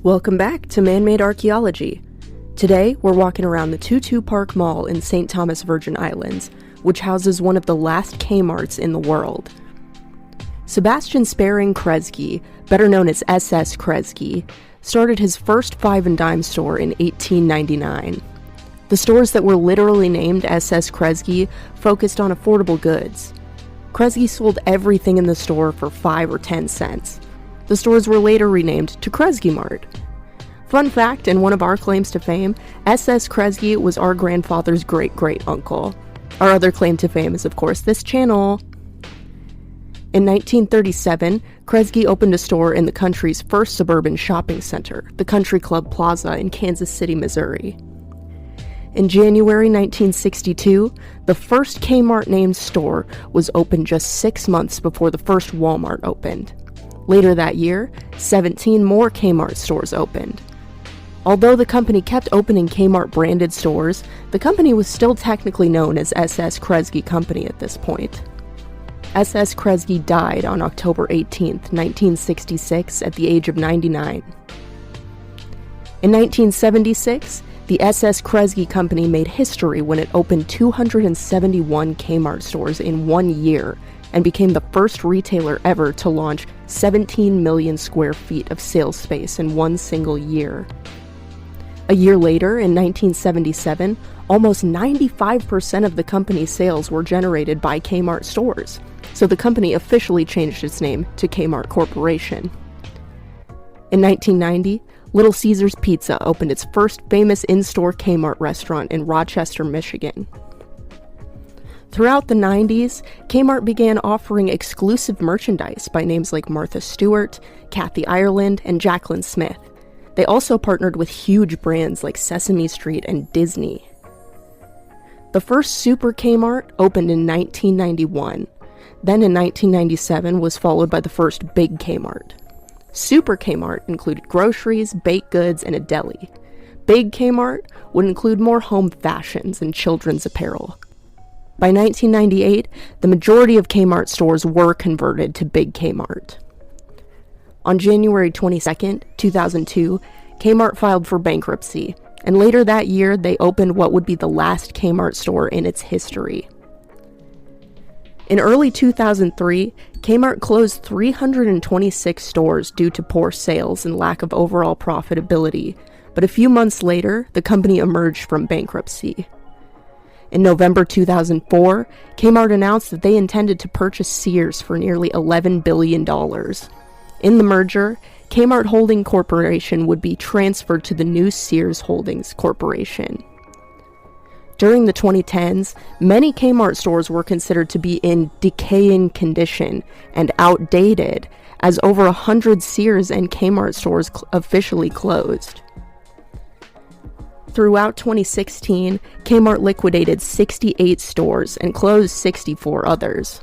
Welcome back to Man-Made Archaeology. Today, we're walking around the Tutu Park Mall in St. Thomas, Virgin Islands, which houses one of the last Kmarts in the world. Sebastian Sparing Kresge, better known as SS Kresge, started his first five and dime store in 1899. The stores that were literally named SS Kresge focused on affordable goods. Kresge sold everything in the store for 5 or 10 cents. The stores were later renamed to Kresge Mart. Fun fact, and one of our claims to fame, SS Kresge was our grandfather's great-great-uncle. Our other claim to fame is, of course, this channel. In 1937, Kresge opened a store in the country's first suburban shopping center, the Country Club Plaza in Kansas City, Missouri. In January 1962, the first Kmart-named store was opened just 6 months before the first Walmart opened. Later that year, 17 more Kmart stores opened. Although the company kept opening Kmart-branded stores, the company was still technically known as SS Kresge Company at this point. SS Kresge died on October 18, 1966, at the age of 99. In 1976, the SS Kresge Company made history when it opened 271 Kmart stores in 1 year and became the first retailer ever to launch 17 million square feet of sales space in one single year. A year later, in 1977, almost 95% of the company's sales were generated by Kmart stores, so the company officially changed its name to Kmart Corporation. In 1990, Little Caesars Pizza opened its first famous in-store Kmart restaurant in Rochester, Michigan. Throughout the 90s, Kmart began offering exclusive merchandise by names like Martha Stewart, Kathy Ireland, and Jaclyn Smith. They also partnered with huge brands like Sesame Street and Disney. The first Super Kmart opened in 1991. Then in 1997 was followed by the first Big Kmart. Super Kmart included groceries, baked goods, and a deli. Big Kmart would include more home fashions and children's apparel. By 1998, the majority of Kmart stores were converted to Big Kmart. On January 22, 2002, Kmart filed for bankruptcy, and later that year they opened what would be the last Kmart store in its history. In early 2003, Kmart closed 326 stores due to poor sales and lack of overall profitability, but a few months later, the company emerged from bankruptcy. In November 2004, Kmart announced that they intended to purchase Sears for nearly $11 billion. In the merger, Kmart Holding Corporation would be transferred to the new Sears Holdings Corporation. During the 2010s, many Kmart stores were considered to be in decaying condition and outdated, as over 100 Sears and Kmart stores officially closed. Throughout 2016, Kmart liquidated 68 stores and closed 64 others.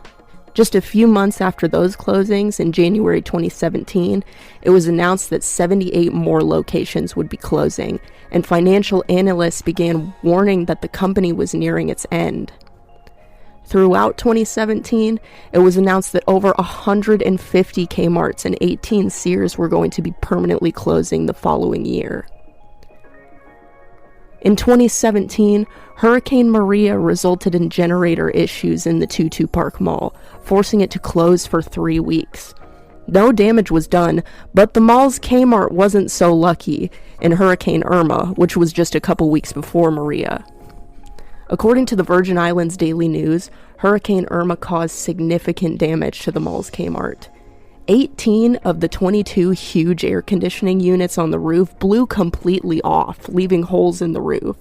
Just a few months after those closings, in January 2017, it was announced that 78 more locations would be closing, and financial analysts began warning that the company was nearing its end. Throughout 2017, it was announced that over 150 Kmarts and 18 Sears were going to be permanently closing the following year. In 2017, Hurricane Maria resulted in generator issues in the Tutu Park Mall, forcing it to close for 3 weeks. No damage was done, but the mall's Kmart wasn't so lucky in Hurricane Irma, which was just a couple weeks before Maria. According to the Virgin Islands Daily News, Hurricane Irma caused significant damage to the mall's Kmart. 18 of the 22 huge air conditioning units on the roof blew completely off, leaving holes in the roof.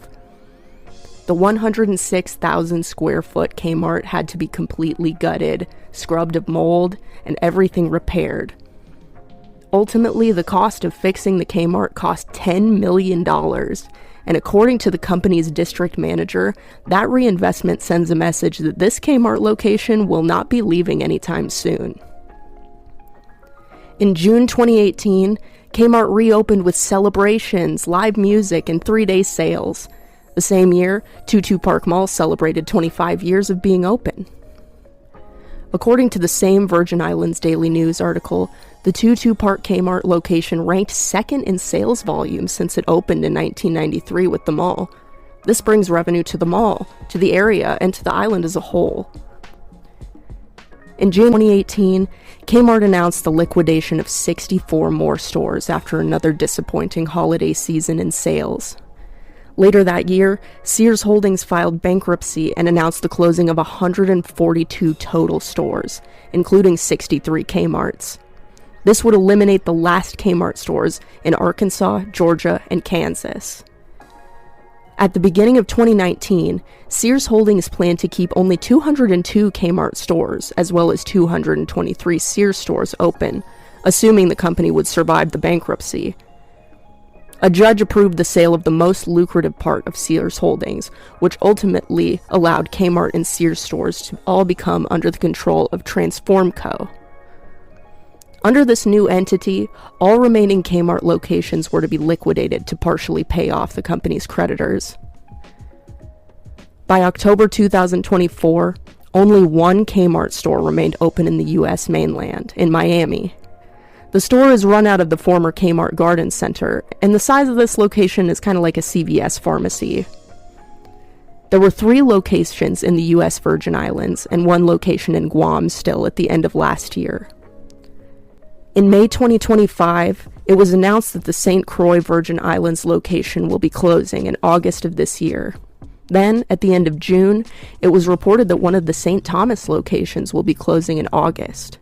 The 106,000 square foot Kmart had to be completely gutted, scrubbed of mold, and everything repaired. Ultimately, the cost of fixing the Kmart cost $10 million, and according to the company's district manager, that reinvestment sends a message that this Kmart location will not be leaving anytime soon. In June 2018, Kmart reopened with celebrations, live music, and 3-day sales. The same year, Tutu Park Mall celebrated 25 years of being open. According to the same Virgin Islands Daily News article, The Tutu Park Kmart location ranked second in sales volume since it opened in 1993 with the mall. This brings revenue to the mall, to the area, and to the island as a whole. In June 2018, Kmart announced the liquidation of 64 more stores after another disappointing holiday season in sales. Later that year, Sears Holdings filed bankruptcy and announced the closing of 142 total stores, including 63 Kmarts. This would eliminate the last Kmart stores in Arkansas, Georgia, and Kansas. At the beginning of 2019, Sears Holdings planned to keep only 202 Kmart stores, as well as 223 Sears stores open, assuming the company would survive the bankruptcy. A judge approved the sale of the most lucrative part of Sears Holdings, which ultimately allowed Kmart and Sears stores to all become under the control of Transform Co. Under this new entity, all remaining Kmart locations were to be liquidated to partially pay off the company's creditors. By October 2024, only one Kmart store remained open in the U.S. mainland, in Miami. The store is run out of the former Kmart Garden Center, and the size of this location is kind of like a CVS pharmacy. There were 3 locations in the U.S. Virgin Islands and 1 location in Guam still at the end of last year. In May 2025, it was announced that the St. Croix Virgin Islands location will be closing in August of this year. Then, at the end of June, it was reported that one of the St. Thomas locations will be closing in August.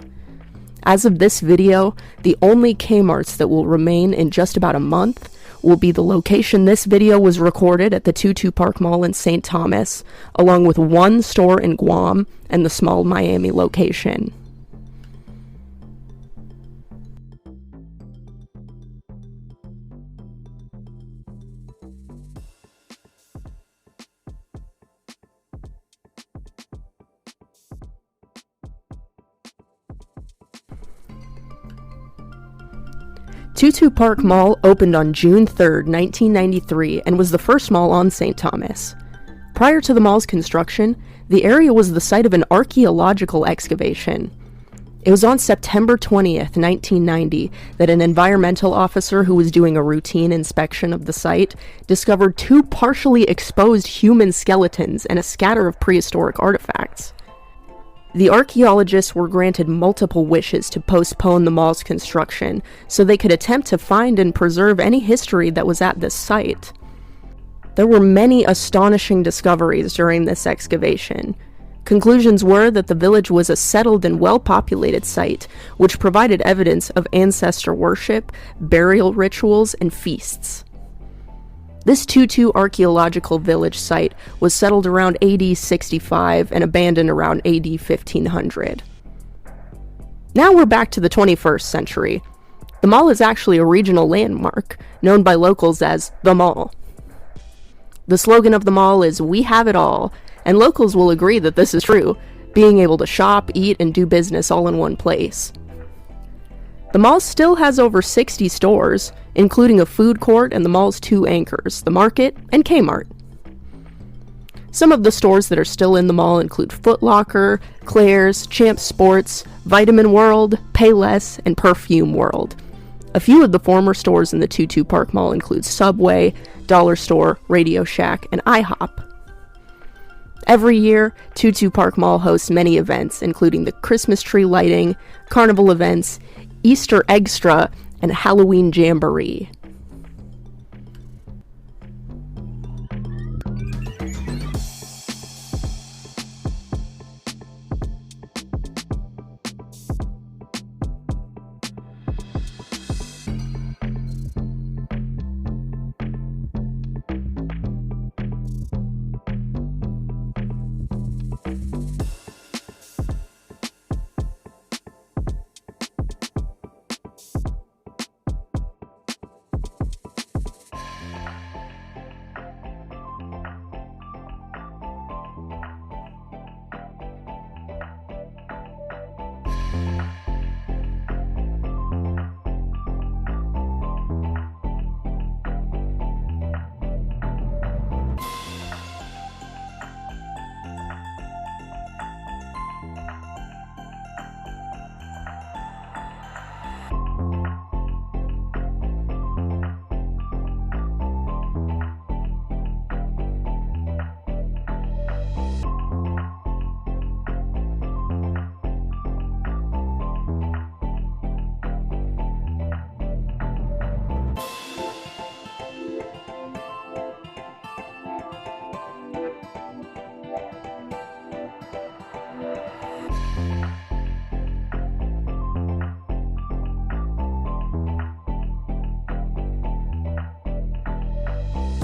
As of this video, the only Kmarts that will remain in just about a month will be the location this video was recorded at the Tutu Park Mall in St. Thomas, along with 1 store in Guam and the small Miami location. Tutu Park Mall opened on June 3, 1993, and was the first mall on St. Thomas. Prior to the mall's construction, the area was the site of an archaeological excavation. It was on September 20th, 1990, that an environmental officer who was doing a routine inspection of the site discovered 2 partially exposed human skeletons and a scatter of prehistoric artifacts. The archaeologists were granted multiple wishes to postpone the mall's construction so they could attempt to find and preserve any history that was at this site. There were many astonishing discoveries during this excavation. Conclusions were that the village was a settled and well-populated site, which provided evidence of ancestor worship, burial rituals, and feasts. This Tutu archaeological village site was settled around AD 65 and abandoned around AD 1500. Now we're back to the 21st century. The mall is actually a regional landmark, known by locals as the mall. The slogan of the mall is "We have it all," and locals will agree that this is true, being able to shop, eat, and do business all in one place. The mall still has over 60 stores, including a food court and the mall's 2 anchors, the Market and Kmart. Some of the stores that are still in the mall include Foot Locker, Claire's, Champs Sports, Vitamin World, Payless, and Perfume World. A few of the former stores in the Tutu Park Mall include Subway, Dollar Store, Radio Shack, and IHOP. Every year, Tutu Park Mall hosts many events, including the Christmas tree lighting, carnival events, Easter Extra, and Halloween Jamboree.